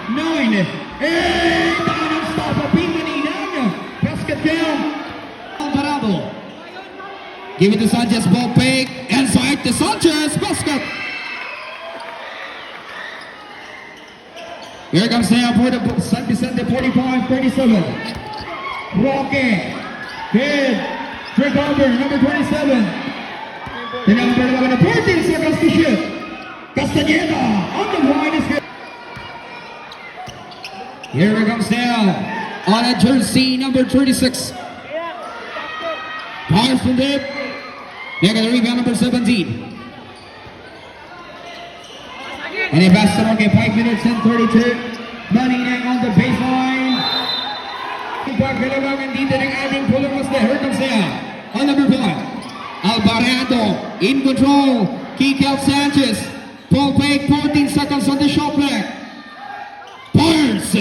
9, 8, unstoppable Maninang. Basket down. Alvarado. Give it to Sanchez, ball fake, inside to Sanchez, basket. Here comes now for the San Vicente 45-37. Roque, Kid, Drake Albert, number 27. The number 11, 14 seconds to shoot. Castaneda on the line is good. Here it comes now on a jersey number 36. Fires from deep. They got the rebound number 17. And a pass to Roque, 5 minutes and 32. Maninang on the baseline. Pagkalabangan dito ng ating pulong there. Here comes now on number 5. Alvarado in control. Kick out Sanchez. Ball fake, 14 seconds on the shot clock. Barnes.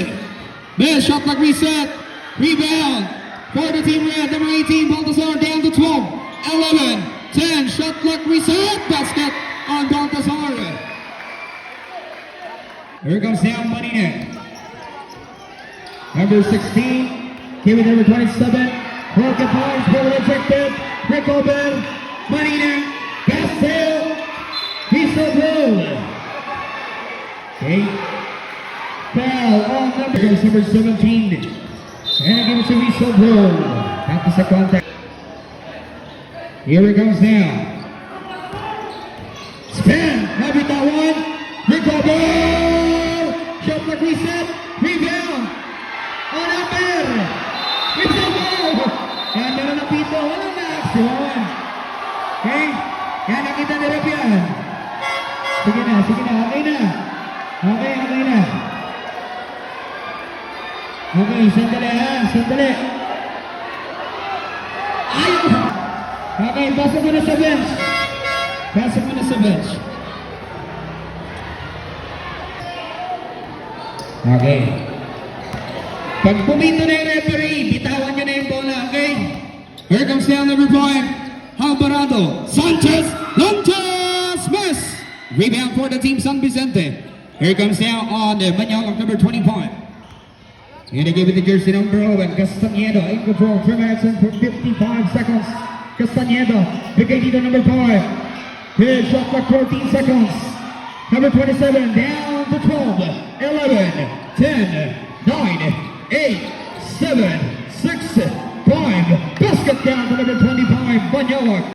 Miss shot clock reset. Rebound for the team red. Number 18, Baltazar down to 12. 11, 10. Shot clock reset. Basket on Baltazar. Here comes now Maninang. Number 16. Give it number 27. Rocket points, ball rejected. Rick Obel. Maninang. Pass sale. Whistle blow. Okay. Foul on number 17. And give it to whistle blow. After the contact. Here it comes now. Spin. Nabit that one. Rick Obel. Shot clock reset. Rebound. On Amber. Whistle blow. And meron na pito. Walang na action. Okay. Yan nakita ni Rapian. Sige na, sige na. Okay na. Okay, okay na. Okay, sandali ha. Sandali. Ayaw! Okay, pasok mo na sa bench. Pasok mo na sa bench. Okay. Pag pumito na yung referee, bitawan nyo na yung bola, okay? Here comes down number 5. Alvarado. Sanchez. Sanchez. Miss. Rebound for the team San Vicente. Here comes now on the Manyalak number 25. And they give it the jersey number 11. Castaneda in control. 3 minutes and 55 seconds. Castaneda. Bigay dito number 5. His shot clock 14 seconds. Number 27 down to 12. 11, 10, 9, 8, 7, 6, 5. Basket down to number 25. Manyalak.